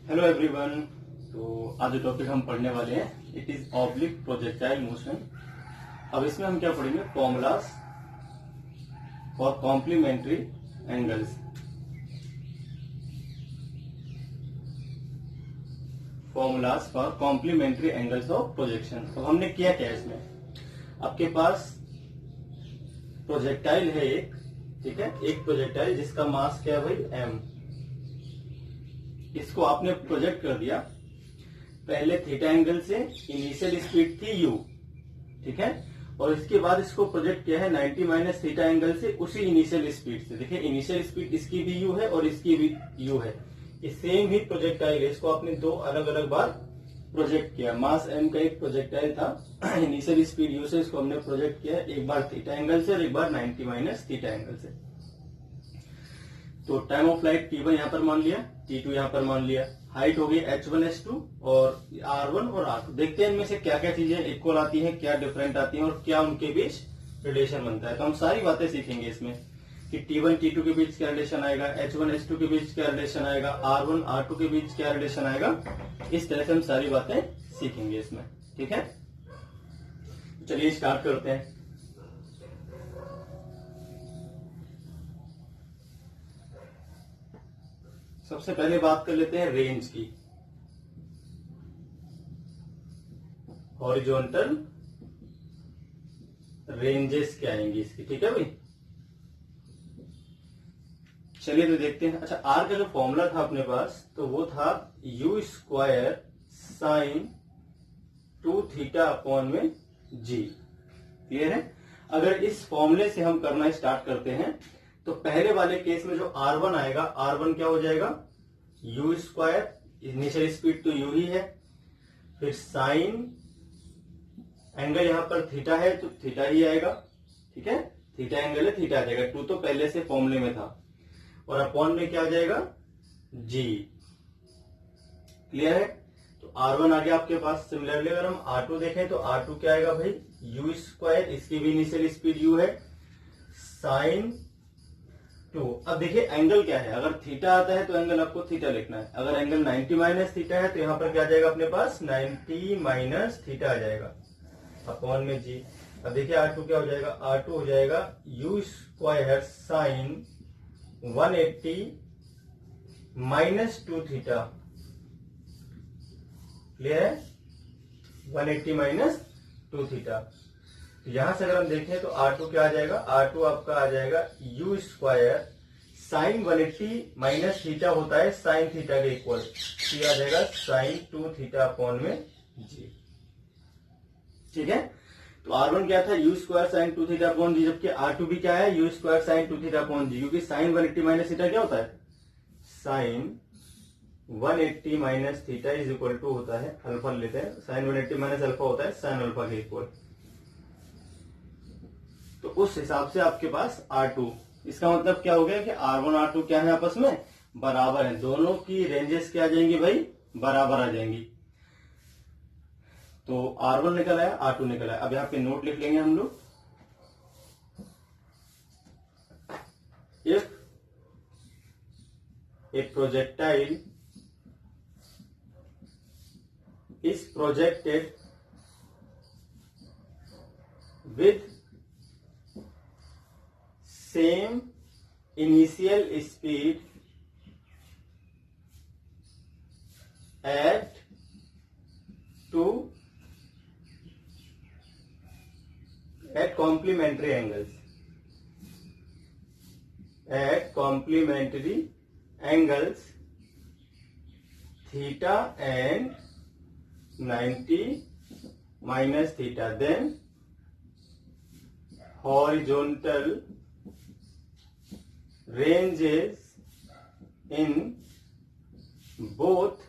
Hello everyone. तो आज जो टॉपिक हम पढ़ने वाले हैं it is oblique projectile motion. अब इसमें हम क्या पढ़ेंगे? Formulas for complementary angles. Formulas for complementary angles of projection. तो हमने किया क्या इसमें? आपके पास प्रोजेक्टाइल है एक, ठीक है, एक प्रोजेक्टाइल जिसका मास क्या है भाई? m। इसको आपने प्रोजेक्ट कर दिया पहले थीटा एंगल से, इनिशियल स्पीड थी u, ठीक है, और इसके बाद इसको प्रोजेक्ट किया है 90 माइनस थीटा एंगल से उसी इनिशियल स्पीड से। देखिए इनिशियल स्पीड इसकी भी u है और इसकी भी u है, ये सेम ही प्रोजेक्टाइल है। इसको आपने दो अलग अलग बार प्रोजेक्ट किया। मास m का एक प्रोजेक्टाइल था, इनिशियल स्पीड u से, इसको हमने प्रोजेक्ट किया एक बार थीटा एंगल से और एक बार 90 माइनस थीटा एंगल से। तो टाइम ऑफ फ्लाइट t1 यहाँ पर मान लिया, t2 यहाँ पर मान लिया, हाइट हो गई h1 h2 और r1 और r2। देखते हैं इनमें से क्या क्या चीजें इक्वल आती हैं, क्या डिफरेंट आती हैं और क्या उनके बीच रिलेशन बनता है। तो हम सारी बातें सीखेंगे इसमें कि t1 t2 के बीच क्या रिलेशन आएगा, h1 h2 के बीच क्या रिलेशन आएगा, r1 r2 के बीच क्या रिलेशन आएगा। इस तरह से हम सारी बातें सीखेंगे इसमें, ठीक है। चलिए स्टार्ट करते हैं। सबसे पहले बात कर लेते हैं रेंज की। हॉरिजॉन्टल रेंजेस क्या आएंगी इसकी, ठीक है भाई। चलिए तो देखते हैं। अच्छा, आर का जो फॉर्मूला था अपने पास, तो वो था u square sine 2 theta upon में g। क्लियर है? अगर इस फॉर्मूले से हम करना स्टार्ट करते हैं तो पहले वाले केस में जो r1 आएगा, r1 क्या हो जाएगा? u स्क्वायर, इनिशियल स्पीड तो u ही है, फिर साइन एंगल यहां पर थीटा है तो थीटा ही आएगा, ठीक है, थीटा एंगल है, थीटा आ जाएगा। 2 तो पहले से फॉर्मूले में था, और अपॉन में क्या आ जाएगा? g। क्लियर है? तो r1 आ गया आपके पास। सिमिलरली अगर हम r2 देखें तो r2 क्या आएगा भाई? u स्क्वायर, इसकी भी इनिशियल स्पीड u है, साइन 2। अब देखिए एंगल क्या है, अगर थीटा आता है तो एंगल आपको थीटा लिखना है। अगर एंगल 90 माइनस थीटा है तो यहाँ पर क्या आ जाएगा अपने पास? 90 माइनस थीटा आ जाएगा अपॉन में जी। अब देखिए R2 क्या हो जाएगा? R2 हो जाएगा u square sign 180 minus 2 theta. Clear है? 180 माइनस 2 थीटा। यहां से अगर हम देखें तो R2 क्या आ जाएगा? R2 आपका आ जाएगा u square sign 180 minus theta होता है साइन थीटा के इक्वल, तो आ जाएगा साइन 2 थीटा अपॉन में जी। ठीक है, तो R1 क्या था? u square sine 2 theta upon g, जबकि R2 भी क्या है? u square sine 2 theta upon g, क्योंकि साइन 180 माइनस थीटा क्या होता है? Sine 180 minus theta is equal to होता है, अल्फा लेते हैं, साइन 180 माइनस अल्फा होता है साइन अल्फा के इक्वल। तो उस हिसाब से आपके पास R2, इसका मतलब क्या हो गया कि R1 R2 क्या है? आपस में बराबर है। दोनों की रेंजेस क्या आ जाएंगी भाई? बराबर आ जाएंगी। तो R1 निकल आया, R2 निकल आया। अब यहाँ पे नोट लिख लेंगे हम लोग। If A projectile is projected with same initial speed at complementary angles, theta and 90 minus theta, then horizontal ranges in both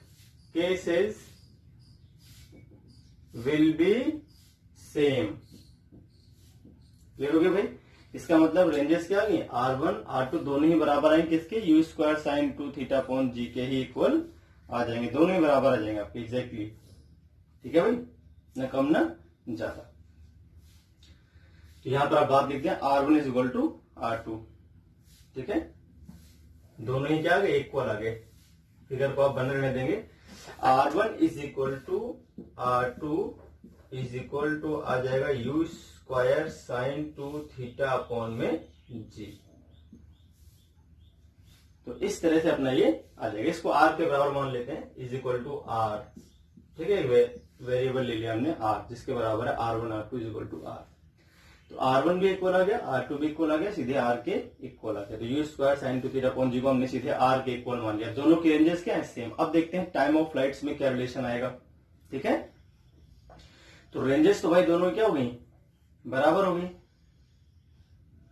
cases will be same। Clear हो गया भाई? इसका मतलब रेंजेस क्या आ गई? R1 R2 दोनों ही बराबर आएंगे किसके? u square sine 2 theta upon g के ही इक्वल आ जाएंगे, दोनों ही बराबर आ जाएंगे आपके एग्जैक्टली। ठीक है भाई, न कम न ज्यादा। तो यहां पर आप बात लिखते हैं R1 is equal to R2। ठीक है, दोनों ही क्या आ गए? इक्वल आ गए। फिगर को आप बन रहने देंगे। R1 is equal to R2 is equal to आ जाएगा U square sine 2 theta upon में G। तो इस तरह से अपना ये आ जाएगा। इसको R के बराबर मान लेते हैं, इज इक्वल टू R। ठीक है, वेरिएबल ले लिया हमने R, जिसके बराबर है R1 R2 is equal to R। तो R1 भी इक्वल आ गया, R2 भी इक्वल आ गया, सीधे R के इक्वल आ गया। तो U square sine 2 theta upon G को हमने सीधे R के इक्वल मान लिया। दोनों की रेंजेस क्या है, सेम। अब देखते हैं टाइम ऑफ फ्लाइट्स में क्या रिलेशन आएगा। ठीक है, तो रेंजेस तो भाई दोनों क्या हो गई, बराबर हो गई।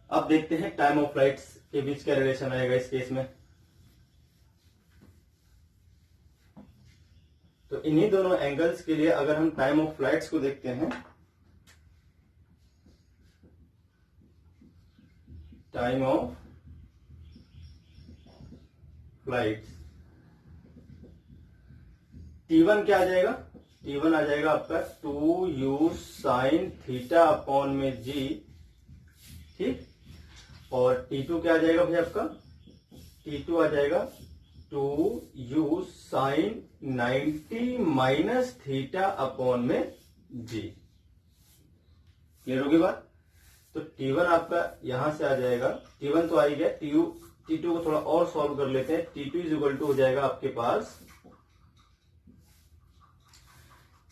अब देखते हैं टाइम ऑफ फ्लाइट्स के बीच क्या रिलेशन आएगा इस केस में। तो इन्हीं दोनों एंगल्स के लिए अगर हम टाइम ऑफ फ्लाइट्स को देखते हैं, टाइम ऑफ फ्लाइट्स, T1 क्या आ जाएगा, T1 आ जाएगा आपका 2U साइन थीटा अपॉन में G। ठीक, और T2 क्या आ जाएगा भाई आपका, T2 आ जाएगा 2U sine 90 minus theta upon में G। क्लियर होगी बात। तो T1 आपका यहां से आ जाएगा, T1 तो आ ही गया, T2 को थोड़ा और सॉल्व कर लेते हैं। T2 इज इक्वल टू हो जाएगा आपके पास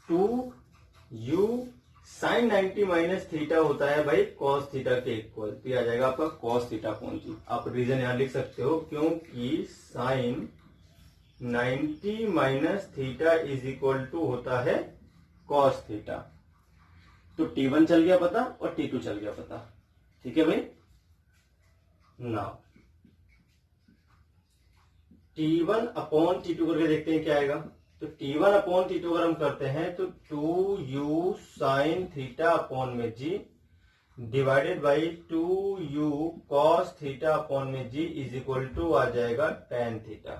2U साइन 90 माइनस थीटा होता है भाई कॉस थीटा के इक्वल। तो ये आ जाएगा आपका कॉस थीटा अपॉन G। आप रीजन यहां लिख सकते हो, क्योंकि sine 90 minus theta is equal to होता है कॉस थीटा। तो T1 चल गया पता और T2 चल गया पता। ठीक है भाई, नाउ T1 अपॉन T2 करके देखते हैं क्या आएगा। तो T1 अपॉन T2 अगर हम करते हैं तो 2U साइन थीटा अपॉन में G divided by 2U cos theta upon में G इज इक्वल टू आ जाएगा tan थीटा।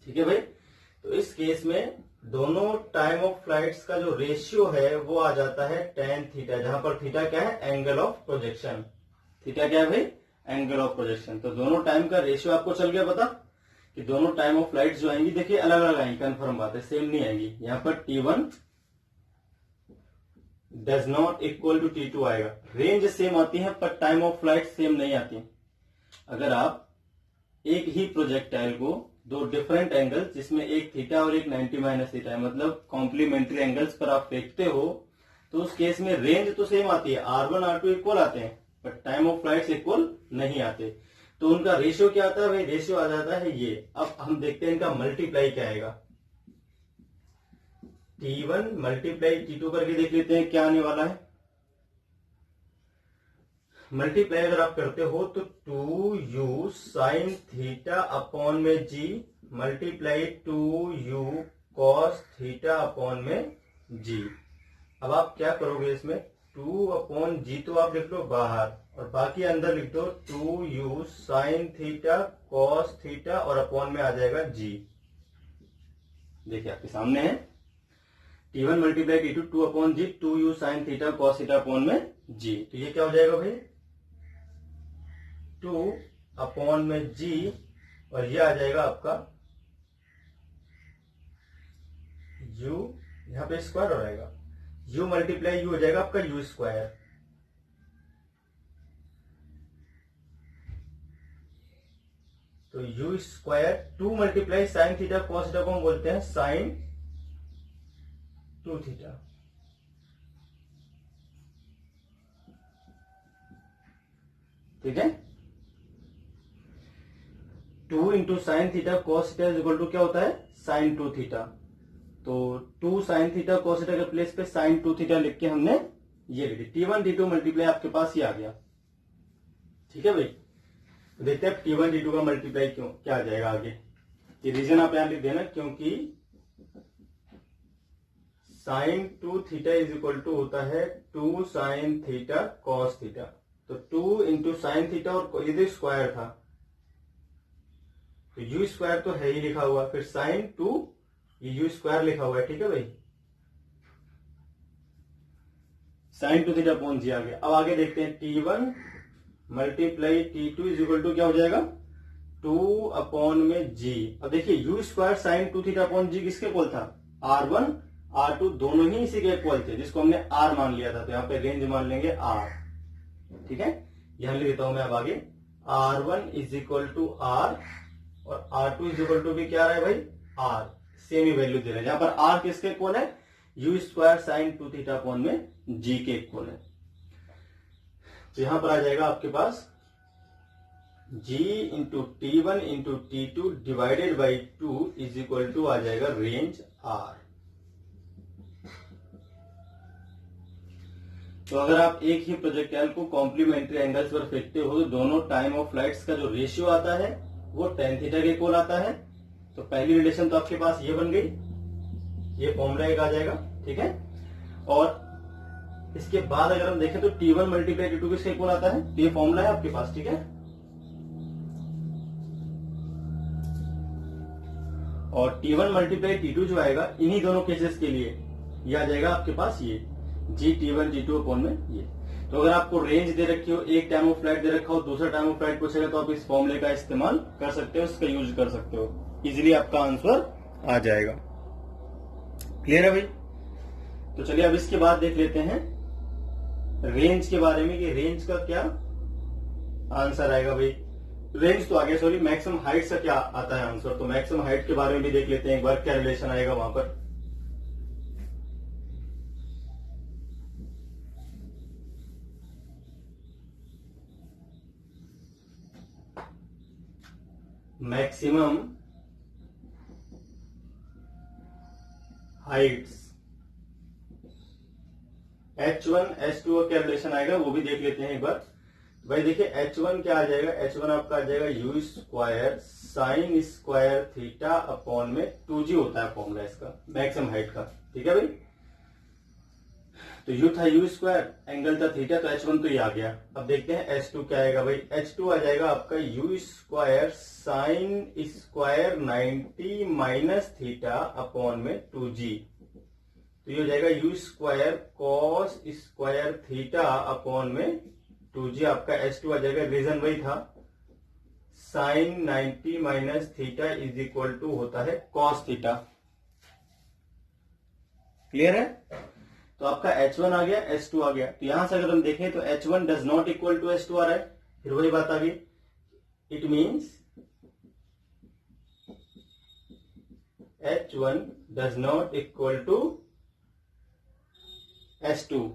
ठीक है भाई, तो इस केस में दोनों टाइम ऑफ फ्लाइट्स का जो रेशियो है वो आ जाता है tan थीटा, जहां पर थीटा क्या है, एंगल ऑफ प्रोजेक्शन। थीटा क्या है भाई, एंगल ऑफ प्रोजेक्शन। तो दोनों टाइम का रेशियो आपको चल गया पता कि दोनों टाइम ऑफ फ्लाइट्स जो आएंगी, देखिए अलग अलग आएंगी, कंफर्म बात है, सेम नहीं आएंगी। यहां पर T1 does not equal to T2 आएगा। रेंज सेम आती है पर टाइम ऑफ फ्लाइट सेम नहीं आती। अगर आप एक ही प्रोजेक्टाइल को दो डिफरेंट एंगल्स, जिसमें एक थीटा और एक 90 माइनस थीटा है, मतलब कॉम्प्लीमेंट्री एंगल्स पर आप फेंकते हो, तो उस केस में रेंज तो सेम आती है, R1 R2 इक्वल आते हैं, but time of flights equal नहीं आते। तो उनका रेशियो क्या आता है भाई, रेशियो आ जाता है ये। अब हम देखते हैं इनका मल्टीप्लाई क्या आएगा। T1 मल्टीप्लाई T2 करके देख लेते हैं क्या आने वाला है। मल्टीप्लाई अगर आप करते हो तो 2U साइन थीटा अपॉन में G multiply 2U cos theta upon में G। अब आप क्या करोगे, इसमें 2 अपॉन G तो आप लिख लो बाहर, और बाकी अंदर लिख दो 2U sign theta cos theta और अपॉन में आ जाएगा G। देखिए आपके सामने है T1 multiply T2 2 upon G 2U sign theta cos theta upon में G। तो ये क्या हो जाएगा भाई, 2 अपॉन में G, और ये आ जाएगा आपका U, यहां पे स्क्वायर हो जाएगा, U मल्टीप्लाई U हो जाएगा आपका U स्क्वायर। तो U square 2 multiply sign theta cos theta को हम बोलते हैं साइन 2 थीटा। ठीक है, 2 into sine theta cos theta is equal to क्या होता है, साइन 2 थीटा। तो 2 साइन थीटा कॉस थीटा के प्लेस पे साइन 2 थीटा लिख के हमने ये लिख दी। T1 T2 मल्टीप्लाई आपके पास ये आ गया। ठीक है भाई, तो देखते हैं T1 T2 का मल्टीप्लाई क्यों क्या आ जाएगा आगे। ये रीजन आप यहां लिख देना, क्योंकि sine 2 theta is equal to होता है 2 साइन थीटा कॉस थीटा। तो 2 इंटू साइन थीटा, और ये स्क्वायर था तो U स्क्वायर तो है ही लिखा हुआ, फिर साइन 2 ये U स्क्वायर लिखा हुआ है। ठीक है भाई, साइन 2 थीटा अपॉन G आ गया। अब आगे देखते हैं T1 multiply T2 is equal to क्या हो जाएगा, 2/g। अब देखिए u स्क्वायर साइन 2θ/g किसके इक्वल था? R1 R2 दोनों ही इसी के इक्वल थे, जिसको हमने R मान लिया था। तो यहाँ पे रेंज मान लेंगे R। ठीक है, यहां लिख देता हूं मैं अब आगे। R1 is equal to R और R2 इज इक्वल टू भी क्या रहा है भाई? R। सेम ही वैल्यू दे रहे हैं। जहां पर R किसके इक्वल है? u स्क्वायर साइन 2θ/g के इक्वल है। तो यहां पर आ जाएगा आपके पास g into T1 into T2 divided by 2 is equal to आ जाएगा रेंज R। तो अगर आप एक ही प्रोजेक्टाइल को कॉम्प्लीमेंट्री एंगल्स पर फेंकते हो तो दोनों टाइम ऑफ फ्लाइट्स का जो रेशियो आता है वो tan थीटा के इक्वल आता है। तो पहली रिलेशन तो आपके पास ये बन गई, ये फॉर्मूला एक आ जाएगा। ठीक है, और इसके बाद अगर हम देखें तो T1 मल्टीप्लाई T2 किसके इक्वल आता है? तो ये फॉर्मूला है आपके पास। ठीक है, और T1 मल्टीप्लाई T2 जो आएगा इन्हीं दोनों केसेस के लिए ये आ जाएगा आपके पास ये जी T1 G2 अपॉन में ये। तो अगर आपको रेंज दे रखी हो, एक टाइम ऑफ फ्लाइट दे रखा हो, दूसरा टाइम ऑफ फ्लाइट पूछेगा, तो आप इस फॉर्मूले का इस्तेमाल कर सकते हो, इसका यूज कर सकते हो, इजीली आपका आंसर आ जाएगा। क्लियर है भाई? तो चलिए अब इसके बाद देख लेते हैं रेंज के बारे में कि रेंज का क्या आंसर आएगा भाई। रेंज तो आ गया, सॉरी मैक्सिमम हाइट का क्या आता है आंसर। तो मैक्सिमम हाइट के बारे में भी देख लेते हैं एक बार, क्या रिलेशन आएगा वहां पर। मैक्सिमम हाइट्स H1 H2 का क्या रिलेशन आएगा वो भी देख लेते हैं एक बार। भाई देखिए H1 क्या आ जाएगा? H1 आपका आ जाएगा u square sine square theta upon में 2g होता है फॉर्मूला इसका मैक्सिमम हाइट का। ठीक है भाई, तो u था u स्क्वायर, एंगल था थीटा, तो H1 तो ये आ गया। अब देखते हैं H2 क्या आएगा भाई। H2 आ जाएगा आपका u square sine square 90 minus theta upon में 2g। तो ये हो जाएगा u square cos square theta upon में 2g। आपका H2 आ जाएगा, रीजन वही था, sine 90 minus theta is equal to होता है कॉस थीटा। क्लियर है? तो आपका H1 आ गया, H2 आ गया। तो यहां से अगर हम देखें तो H1 does not equal to H2 आ रहा है, फिर वही बात आ गई। It means H1 does not equal to H2।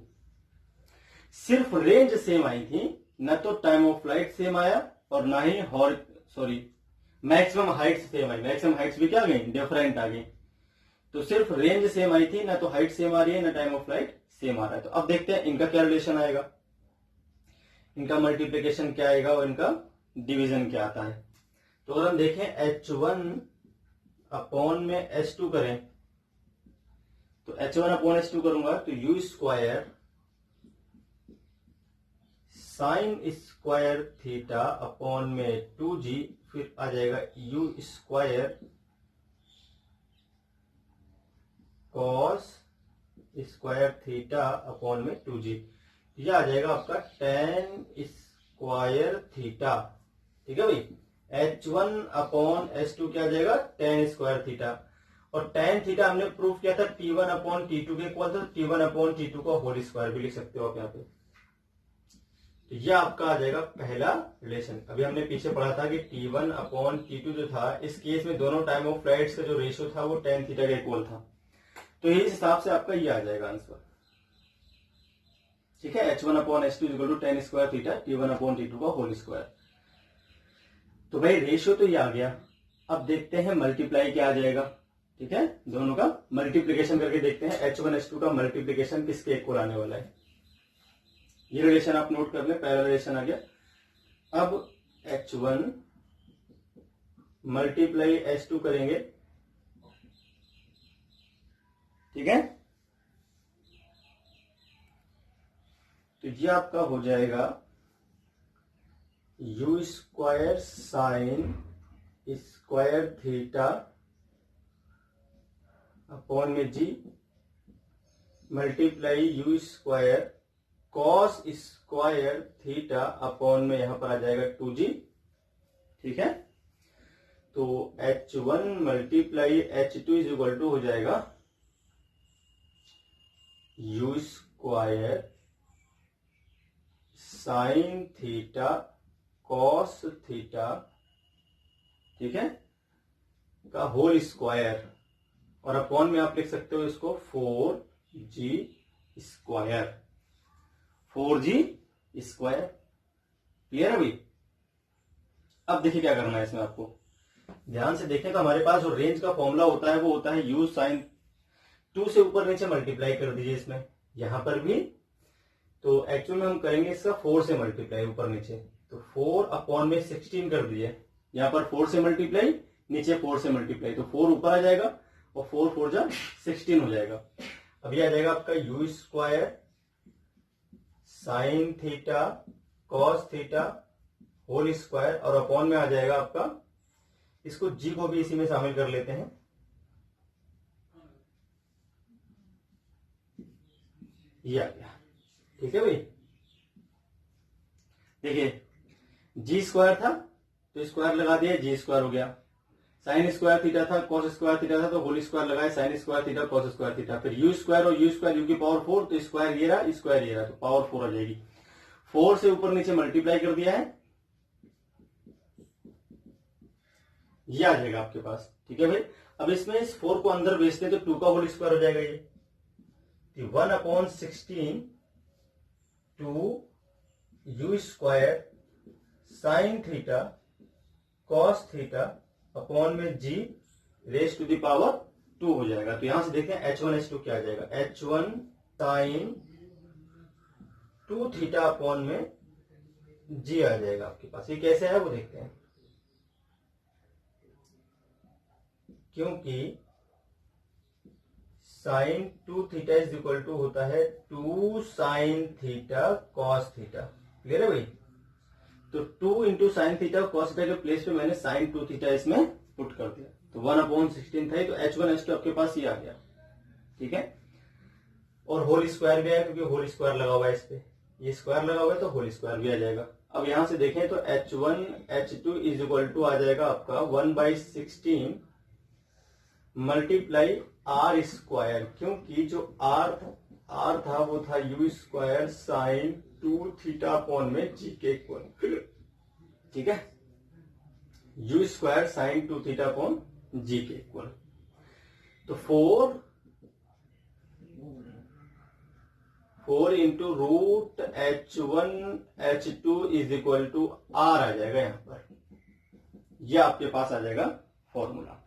सिर्फ रेंज सेम आई थी, न तो टाइम ऑफ फ्लाइट सेम आया और ना ही मैक्सिमम हाइट सेम आई। मैक्सिमम हाइट्स भी क्या आ गई? डिफरेंट आ गई। तो सिर्फ रेंज सेम आई थी, ना तो हाइट सेम आ रही है, ना टाइम ऑफ फ्लाइट सेम आ रहा है। तो अब देखते हैं इनका क्या रिलेशन आएगा, इनका मल्टीप्लीकेशन क्या आएगा और इनका डिवीजन क्या आता है। तो अगर हम देखें H1 अपॉन में H2 करें, तो H1 अपॉन H2 करूंगा तो u square sine square theta upon में 2g, फिर आ जाएगा u square cos square theta upon में 2g। यह आ जाएगा आपका tan स्क्वायर थीटा। ठीक है भाई, H1 अपॉन H2 क्या आ जाएगा? tan square theta. और tan थीटा हमने प्रूफ किया था T1 अपॉन T2 के इक्वल, तो T1 अपॉन T2 का होल स्क्वायर भी लिख सकते हो आप यहाँ पे। तो यह आपका आ जाएगा पहला रिलेशन। अभी हमने पीछे पढ़ा था कि T1 अपॉन T2 जो था, इस केस में दोनों टाइम ऑफ फ्लाइट्स का जो रेशियो था वो tan थीटा के इक्वल था। तो इस हिसाब से आपका ये आ जाएगा आंसर। ठीक है, H1 upon H2 equal to tan square theta T1 upon T2 का होल स्क्वायर। तो भाई रेशियो तो ये आ गया। अब देखते हैं मल्टीप्लाई क्या आ जाएगा। ठीक है, दोनों का मल्टीप्लीकेशन करके देखते हैं H1 H2 का मल्टीप्लीकेशन किसके इक्वल आने वाला है। ये रिलेशन आप नोट कर लें, पहला रिलेशन आ गया। अब H1 मल्टीप्लाई H2 करेंगे, ठीक है, तो ये आपका हो जाएगा u square sine square theta upon में g multiply u square cos square theta upon में यहां पर आ जाएगा 2g। ठीक है, तो H1 multiply H2 is equal to हो जाएगा U square sine theta cos theta, ठीक है, का होल स्क्वायर, और अपॉन में आप लिख सकते हो इसको 4G square, 4G square. Clear है भाई? अब देखिए क्या करना है इसमें, आपको ध्यान से देखें तो हमारे पास जो रेंज का फॉर्मूला होता है वो होता है U साइन 2 से ऊपर नीचे मल्टीप्लाई कर दीजिए इसमें, यहां पर भी। तो एक्चुअल में हम करेंगे इसका 4 से मल्टीप्लाई ऊपर नीचे, तो 4 अपॉन में 16 कर दीजिए, यहां पर 4 से मल्टीप्लाई, नीचे 4 से मल्टीप्लाई, तो 4 ऊपर आ जाएगा और 4 4 जा 16 हो जाएगा। अब ये आ जाएगा आपका U square sine theta cos theta whole square, और अपॉन में आ जाएगा आपका, इसको G को भी इसी में शामिल कर लेते हैं, ये आ गया। ठीक है भाई, देखिए G स्क्वायर था तो स्क्वायर लगा दिया, G स्क्वायर हो गया। साइन स्क्वायर थीटा था, कॉस स्क्वायर थीटा था, तो होल स्क्वायर लगाए, sine square theta cos square theta. फिर U स्क्वायर और U स्क्वायर, U की पावर 4, तो स्क्वायर ये रहा, स्क्वायर ये रहा, तो पावर 4 आ जाएगी। 4 से ऊपर नीचे मल्टीप्लाई कर दिया है, ये आ जाएगा आपके पास। ठीक है भाई, अब इसमें इस 4 को अंदर भेजते तो 2 का होल स्क्वायर हो जाएगा ये, 1/16 2 U square sine theta cos theta upon में G raise to the power 2 हो जाएगा। तो यहां से देखते हैं H1 H2 क्या आ जाएगा, H1 साइन 2 थीटा अपॉन में G आ जाएगा आपके पास। ये कैसे है वो देखते हैं, क्योंकि sine 2 theta is equal to होता है 2 sine theta cos theta. Clear है भाई? तो 2 into sine theta cos theta के प्लेस पे मैंने साइन 2 थीटा इसमें पुट कर दिया, तो 1/16 था, तो H1 H2 आपके पास ये आ गया। ठीक है, और होल स्क्वायर भी आया क्योंकि होल स्क्वायर लगा हुआ है इस पे, ये स्क्वायर लगा हुआ है तो होल स्क्वायर भी आ जाएगा। अब यहां से देखें तो H1 H2 is equal to आ जाएगा आपका 1/16 मल्टीप्लाई R स्क्वायर, क्योंकि जो R था वो था U square sine 2 theta upon में G के इक्वल। ठीक है, U square sine 2 theta upon G के इक्वल। तो 4 into root H1 H2 is equal to R आ जाएगा यहां पर, यह आपके पास आ जाएगा फॉर्मूला।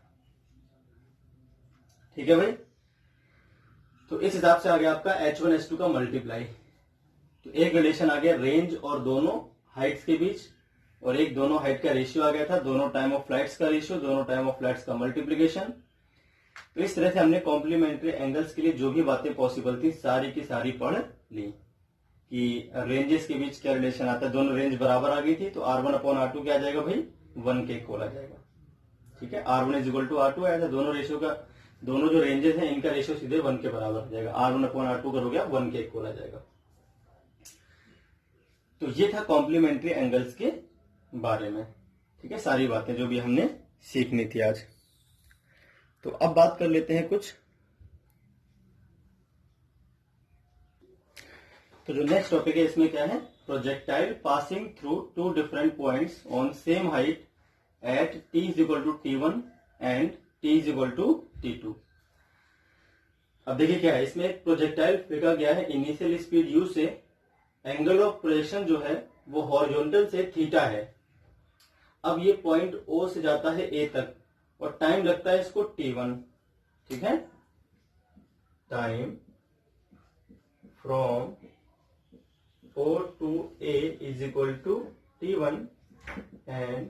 ठीक है भाई, तो इस हिसाब से आ गया आपका H1 H2 का मल्टीप्लाई। तो एक रिलेशन आ गया रेंज और दोनों हाइट्स के बीच, और एक दोनों हाइट का रेशियो आ गया था, दोनों टाइम ऑफ फ्लाइट्स का रेशियो, दोनों टाइम ऑफ फ्लाइट्स का मल्टीप्लीकेशन। तो इस तरह से हमने कॉम्प्लीमेंट्री एंगल्स के लिए जो भी बातें पॉसिबल थी सारी की सारी पढ़ ली, कि रेंजेस के बीच क्या रिलेशन आता है। दोनों रेंज बराबर आ गई थी, तो R1/R2 क्या आ जाएगा भाई, 1 के इक्वल आ जाएगा। ठीक है, R1 is equal to R2 आया था, दोनों रेशियो का, दोनों जो रेंजेस हैं इनका रेशियो सीधे 1 के बराबर हो जाएगा, R1/R2 का हो गया 1 के इक्वल आ जाएगा। तो ये था कॉम्प्लीमेंट्री एंगल्स के बारे में। ठीक है, सारी बातें जो भी हमने सीखनी थी आज। तो अब बात कर लेते हैं कुछ, तो जो नेक्स्ट टॉपिक है इसमें क्या है, projectile passing through 2 different points on same height at t is equal to T1 and t is equal to T2। अब देखिए क्या है इसमें, एक प्रोजेक्टाइल फेंका गया है इनिशियल स्पीड u से, एंगल ऑफ प्रोजेक्शन जो है वो हॉरिजॉन्टल से थीटा है। अब ये पॉइंट O से जाता है A तक, और टाइम लगता है इसको T1। ठीक है, time from O to A is equal to T1 and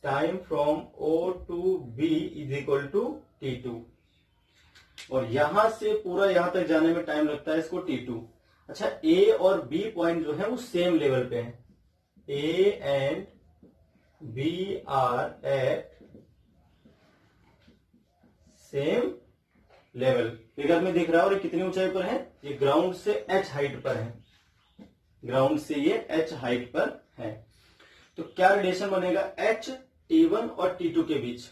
time from O to B is equal to T2, और यहां से पूरा यहां तक जाने में टाइम लगता है इसको T2। अच्छा, A और B पॉइंट जो है वो सेम लेवल पे हैं, A and B are at same level. Figure में दिख रहा है, और ये कितनी ऊंचाई पर है, ये ग्राउंड से h हाइट पर है, ग्राउंड से ये h हाइट पर है। तो क्या रिलेशन बनेगा, h T1 और T2 के बीच।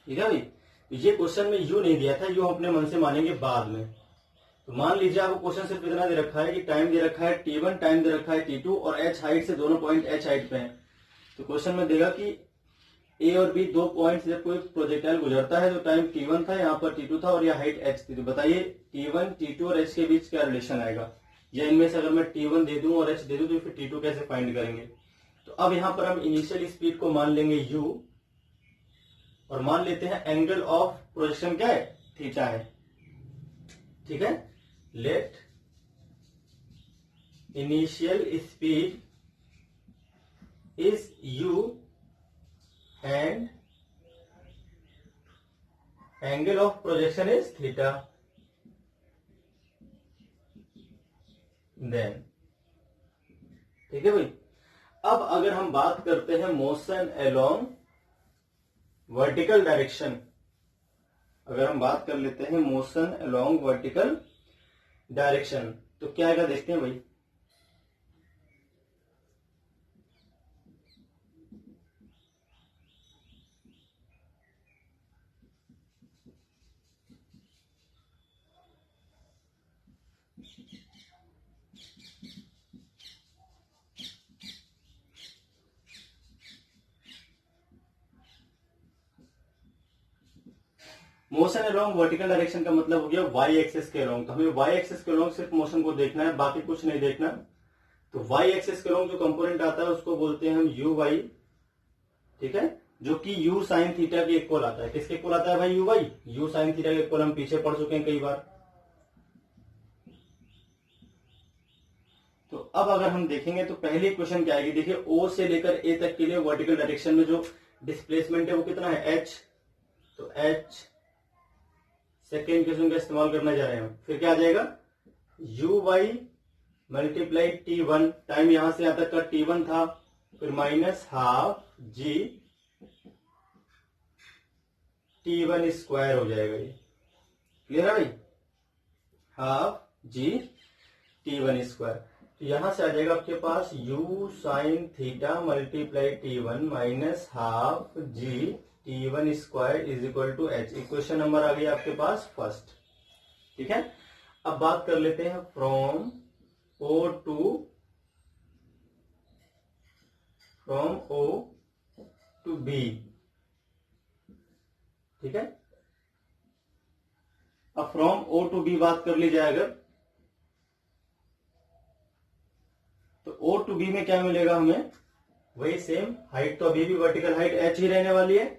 ठीक है भाई, ये क्वेश्चन में यू नहीं दिया था, यू हम अपने मन से मानेंगे बाद में। तो मान लीजिए आपको क्वेश्चन सिर्फ इतना दे रखा है कि टाइम दे रखा है T1, टाइम दे रखा है T2 और h हाइट से दोनों पॉइंट h हाइट पे हैं। तो क्वेश्चन में देगा कि ए और बी दो पॉइंट जब कोई प्रोजेक्टाइल गुजरता है तो टाइम T1 था, यहाँ पर T2 था और यह हाइट h थी। तो बताइए T1, T2 और h के बीच क्या रिलेशन आएगा, या इनमें से अगर मैं T1 दे दूं और h दे दूं तो फिर T2 कैसे फाइंड करेंगे। तो अब यहाँ पर हम इनिशियल स्पीड को मान लेंगे u और मान लेते हैं एंगल ऑफ प्रोजेक्शन क्या है, थीटा है। ठीक है, let initial speed is u and angle of projection is theta, then ठीक है भाई। अब अगर हम बात करते हैं मोशन अलोंग वर्टिकल डायरेक्शन, अगर हम बात कर लेते हैं मोशन अलोंग वर्टिकल डायरेक्शन तो क्या आएगा देखते हैं भाई। मोशन अलोंग वर्टिकल डायरेक्शन का मतलब हो गया वाई एक्सिस के अलोंग। तो हमें वाई एक्सिस के अलोंग सिर्फ मोशन को देखना है, बाकी कुछ नहीं देखना। तो वाई एक्सिस के अलोंग जो कंपोनेंट आता है उसको बोलते हैं हम यू वाई। ठीक है, जो कि यू साइन थीटा के इक्वल आता है। किसके इक्वल आता है भाई, u y, u sine theta के इक्वल हम पीछे पढ़ चुके हैं कई बार। तो अब अगर हम देखेंगे तो पहली क्वेश्चन क्या आएगी, देखिए ओ से लेकर ए तक के लिए वर्टिकल डायरेक्शन में जो डिस्प्लेसमेंट है वो कितना है, एच। तो एच सेकेंड क्वेश्चन का इस्तेमाल करना जा रहे हैं हम। फिर क्या आ जाएगा, you y multiply T1, time यहां से यहां तक का T1 था, फिर minus half g T1 square हो जाएगा। ये क्लियर है भाई, हाफ जी T1 स्क्वायर। तो यहां से आ जाएगा आपके पास u sine theta multiply T1 minus half g T1 square is equal to h। Equation number आ गई आपके पास फर्स्ट। ठीक है, अब बात कर लेते हैं फ्रॉम O टू B। ठीक है, अब फ्रॉम O टू B बात कर ली जाए अगर, तो O टू B में क्या मिलेगा हमें, वही सेम हाइट। तो अभी भी वर्टिकल हाइट h ही रहने वाली है,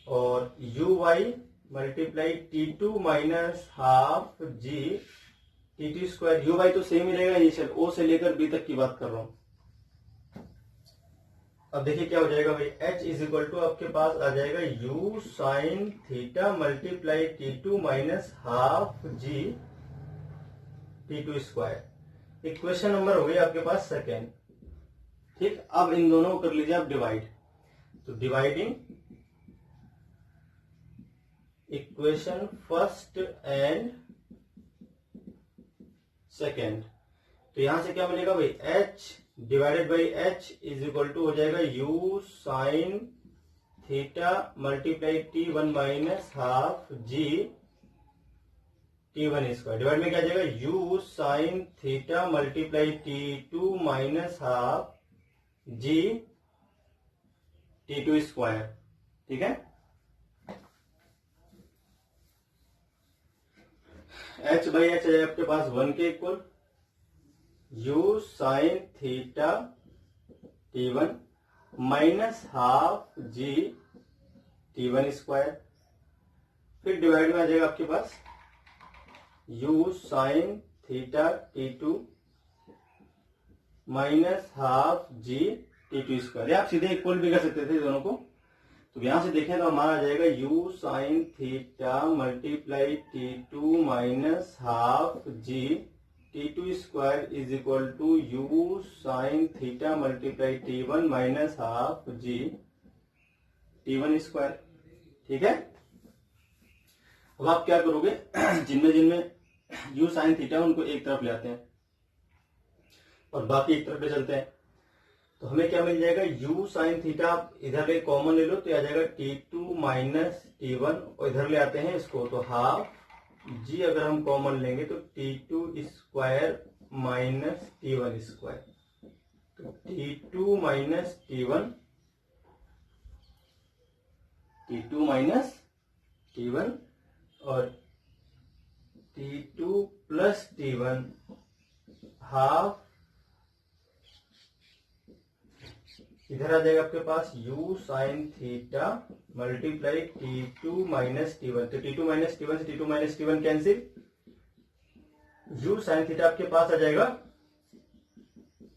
और u y multiply T2 minus half g T2 square. U y तो सेम ही रहेगा इनिशियल, O से लेकर B तक की बात कर रहा हूं। अब देखिए क्या हो जाएगा भाई, h इज इक्वल टू आपके पास आ जाएगा u sine theta multiply T2 minus half g T2 square. Equation number हो गई आपके पास सेकेंड। ठीक, अब इन दोनों को कर लीजिए आप डिवाइड। तो dividing equation first and second, तो यहां से क्या मिलेगा भाई, h divided by h is equal to हो जाएगा u sine theta multiply T1 minus half g T1 square. Divide में क्या आ जाएगा, u sine theta multiply T2 minus half g T2 square. ठीक है, h बाई h है आपके पास 1 के equal, u sine theta T1 minus half g T1 square. फिर डिवाइड में आ जाएगा आपके पास u sine theta T2 minus half g T2 square. आप सीधे इक्वल भी कर सकते थे दोनों को। तो यहां से देखें तो हमारा आ जाएगा u sine theta multiply T2 minus half g T2 square is equal to u sine theta multiply T1 minus half g T1 square. ठीक है, अब आप क्या करोगे, जिनमें जिनमें u साइन थीटा उनको एक तरफ ले आते हैं और बाकी एक तरफ ले चलते हैं। तो हमें क्या मिल जाएगा, u साइन थीटा आप इधर ले कॉमन ले लो तो आ जाएगा T2 माइनस T1, और इधर ले आते हैं इसको तो हाफ g अगर हम कॉमन लेंगे तो T2 square minus T1 square, तो T2 minus T1, T2 minus T1 और T2 प्लस T1 हाफ, इधर आ जाएगा आपके पास u sine theta multiply T2 minus T1, तो T2 माइनस T1 से T2 minus T1 cancel, u sine theta आपके पास आ जाएगा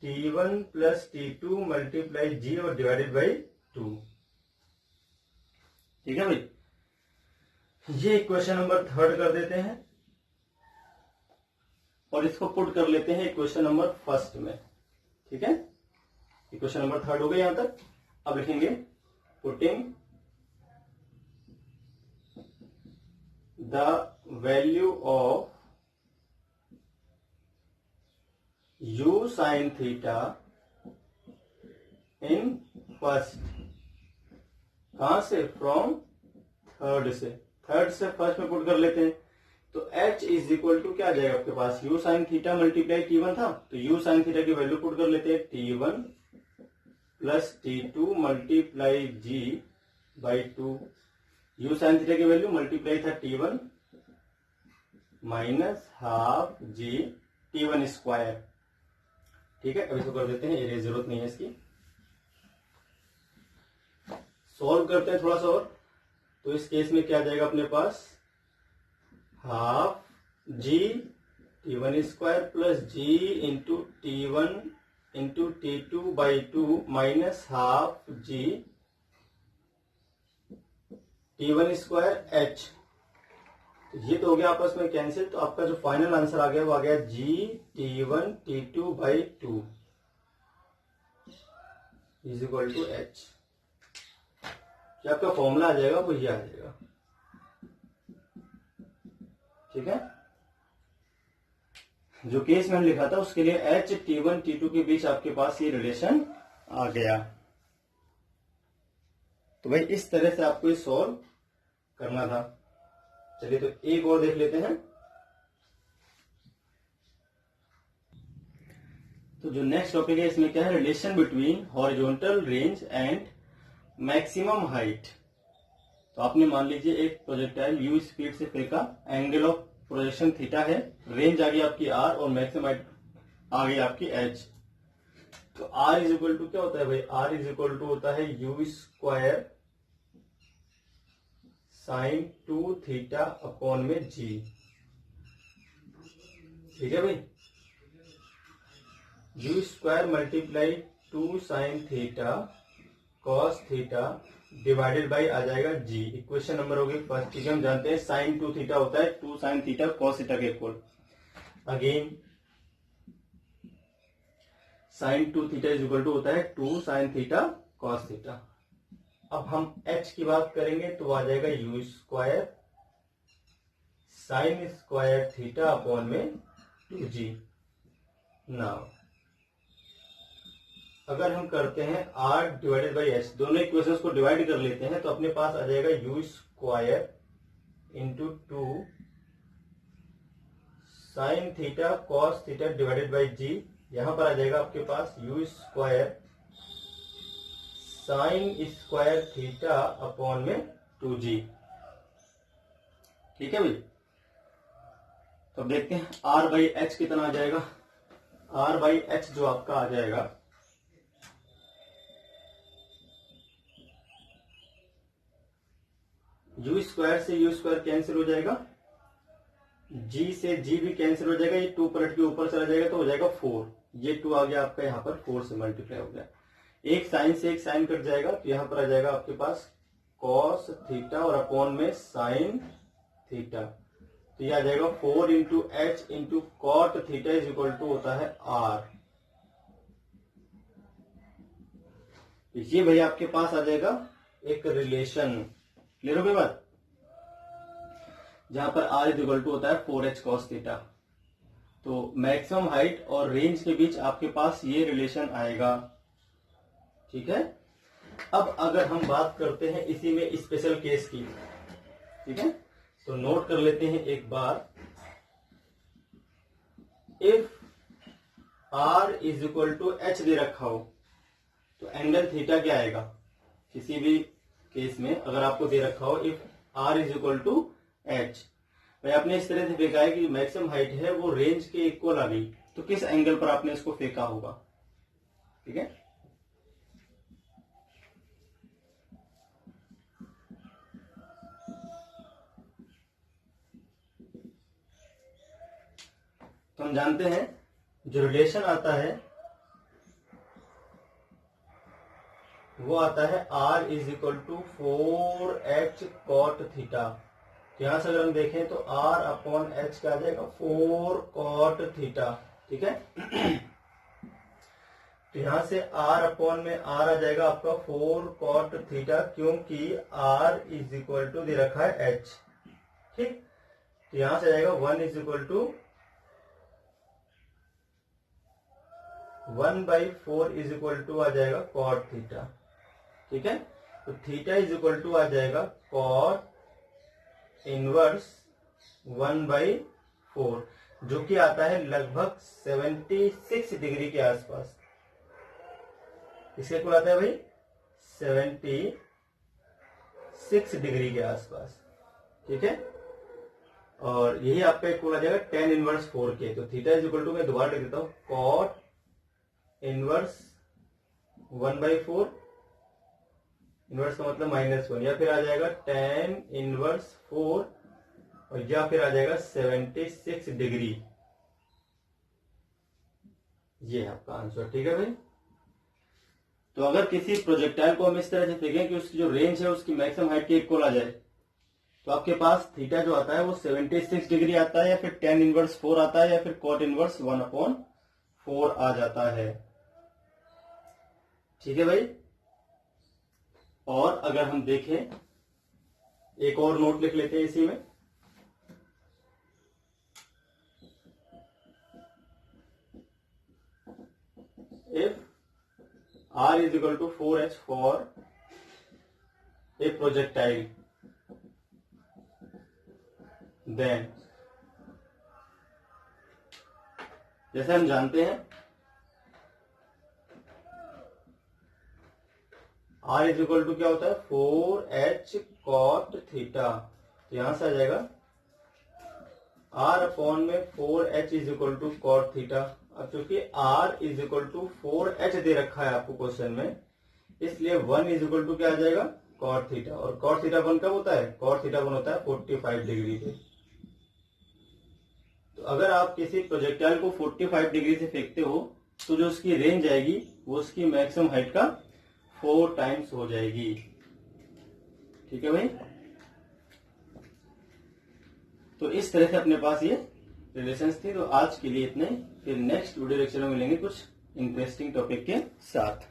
T1 plus T2 multiply g और डिवाइडेड बाई 2। ठीक है भाई, ये इक्वेशन नंबर 3 कर देते हैं और इसको पुट कर लेते हैं इक्वेशन नंबर 1 में। ठीक है, इक्वेशन नंबर 3 हो गया यहां तक। अब लिखेंगे putting the value of u sine theta in first, कहां से, फ्रॉम थर्ड से, फर्स्ट में पुट कर लेते हैं। तो h इज इक्वल टू क्या आ जाएगा आपके पास, u sine theta multiply T1 था, तो u साइन थीटा की वैल्यू पुट कर लेते हैं T1 plus T2 multiply g by 2, u sine theta की वैल्यू मल्टीप्लाई था T1 minus half g T1 square. ठीक है, अब इसको कर देते हैं, ये जरूरत नहीं है इसकी, सॉल्व करते हैं थोड़ा सा और। तो इस केस में क्या आ जाएगा अपने पास, half g T1 square plus g into T1 into T2 by 2 minus half g T1 square h, तो ये तो हो गया आपस में कैंसिल, तो आपका जो फाइनल आंसर आ गया वो आ गया g T1 T2 by 2 is equal to h। क्या आपका फॉर्मूला आ जाएगा वो ये आ जाएगा। ठीक है, जो केस मैंने लिखा था उसके लिए h T1 T2 के बीच आपके पास ये रिलेशन आ गया। तो भाई इस तरह से आपको ये सॉल्व करना था। चलिए तो एक और देख लेते हैं। तो जो नेक्स्ट टॉपिक है इसमें क्या है, relation between horizontal range and maximum height. तो आपने मान लीजिए एक प्रोजेक्टाइल u स्पीड से फेंका, एंगल ऑफ प्रोजेक्शन थीटा है, रेंज आ गई आपकी r और मैक्सिमम हाइट आ गई आपकी h। तो r इज इक्वल टू क्या होता है भाई, r इज इक्वल टू होता है u square sine 2 theta upon में g। ठीक है भाई, u square multiply 2 sine theta cos theta divided by आ जाएगा g। इक्वेशन नंबर होगी फर्स्ट। ठीक है, हम जानते हैं साइन 2 थीटा होता है 2 साइन थीटा कॉस थीटा के equal. Again sine 2 theta is equal to होता है 2 साइन थीटा कॉस थीटा। अब हम h की बात करेंगे तो आ जाएगा u square sine square theta upon में 2g। नाउ अगर हम करते हैं r डिवाइडेड बाई h, दोनों इक्वेशंस को डिवाइड कर लेते हैं तो अपने पास आ जाएगा u square into 2 sine theta cos theta divided by g। यहां पर आ जाएगा आपके पास u square sine square theta upon में 2g। ठीक है भाई, तो अब देखते हैं r बाई h कितना आ जाएगा। r बाई h जो आपका आ जाएगा u स्क्वायर से u स्क्वायर कैंसिल हो जाएगा, g से g भी कैंसिल हो जाएगा, ये 2 पलट के ऊपर चला जाएगा तो हो जाएगा 4। ये 2 आ गया आपका यहाँ पर 4 से मल्टीप्लाई हो गया। एक साइन से एक साइन कट जाएगा तो यहाँ पर आ जाएगा आपके पास कॉस थीटा और अपॉन में साइन थीटा। तो ये आ जाएगा 4 into H into cot theta is equal to होता है r। ये भाई आपके पास आ जाएगा एक रिलेशन, क्लियर हो गई बात, जहां पर r इज इक्वल टू होता है 4h कॉस थीटा। तो मैक्सिमम हाइट और रेंज के बीच आपके पास ये रिलेशन आएगा। ठीक है। अब अगर हम बात करते हैं इसी में स्पेशल केस की, ठीक है, तो नोट कर लेते हैं एक बार। If R is equal to H दे रखा हो तो एंगल थीटा क्या आएगा? किसी भी केस में अगर आपको दे रखा हो if R is equal to H, भाई आपने इस तरह से फेंका है कि मैक्सिमम हाइट है वो रेंज के इक्वल आ गई, तो किस एंगल पर आपने इसको फेंका होगा? ठीक है, तो हम जानते हैं जो रिलेशन आता है वो आता है R is equal to 4H cot theta. तो यहां से अगर हम देखें तो R अपॉन H क्या आ जाएगा? 4 cot थीटा। ठीक है, तो यहां से R अपॉन में R आ जाएगा आपका 4 cot थीटा, क्योंकि R इज इक्वल टू दे रखा है H। ठीक, तो यहां से आ जाएगा 1 is equal to 1/4 is equal to आ जाएगा कॉट थीटा। ठीक है, तो थीटा इज इक्वल टू आ जाएगा कॉट इनवर्स 1/4, जो कि आता है लगभग 76 डिग्री के आसपास। किसके इक्वल आता है भाई? 76 डिग्री के आसपास। ठीक है, और यही आपका इक्वल आ जाएगा tan इनवर्स 4 के। तो थीटा इज इक्वल टू मैं दोबारा लिख देता हूं, कॉट इनवर्स 1/4, इनवर्स का मतलब -1, या फिर आ जाएगा tan इनवर्स 4, और या फिर आ जाएगा 76 डिग्री। ये है आपका आंसर। ठीक है भाई, तो अगर किसी प्रोजेक्टाइल को हम इस तरह से फेंकें कि उसकी जो रेंज है उसकी मैक्सिमम हाइट के इक्वल आ जाए, तो आपके पास थीटा जो आता है वो 76 डिग्री आता है, या फिर tan इनवर्स 4 आता है, या फिर cot इनवर्स 1/4 आ जाता है। ठीक है भाई, और अगर हम देखें एक और नोट लिख लेते हैं इसी में। If R is equal to 4H for a projectile, then जैसे हम जानते हैं R इज इक्वल टू क्या होता है? 4H cot theta. तो यहां से आ जाएगा R अपॉन में 4H is equal to cot theta. अब चूंकि R is equal to 4H दे रखा है आपको क्वेश्चन में, इसलिए 1 इज इक्वल टू क्या आ जाएगा? cot theta. और cot थीटा 1 कब होता है? cot थीटा 1 होता है 45 डिग्री पे। तो अगर आप किसी प्रोजेक्टाइल को 45 डिग्री से फेंकते हो तो जो उसकी रेंज आएगी वो उसकी मैक्सिमम हाइट का 4 टाइम्स हो जाएगी। ठीक है भाई, तो इस तरह से अपने पास ये रिलेशंस थी। तो आज के लिए इतने, फिर नेक्स्ट वीडियो लेक्चर में मिलेंगे कुछ इंटरेस्टिंग टॉपिक के साथ।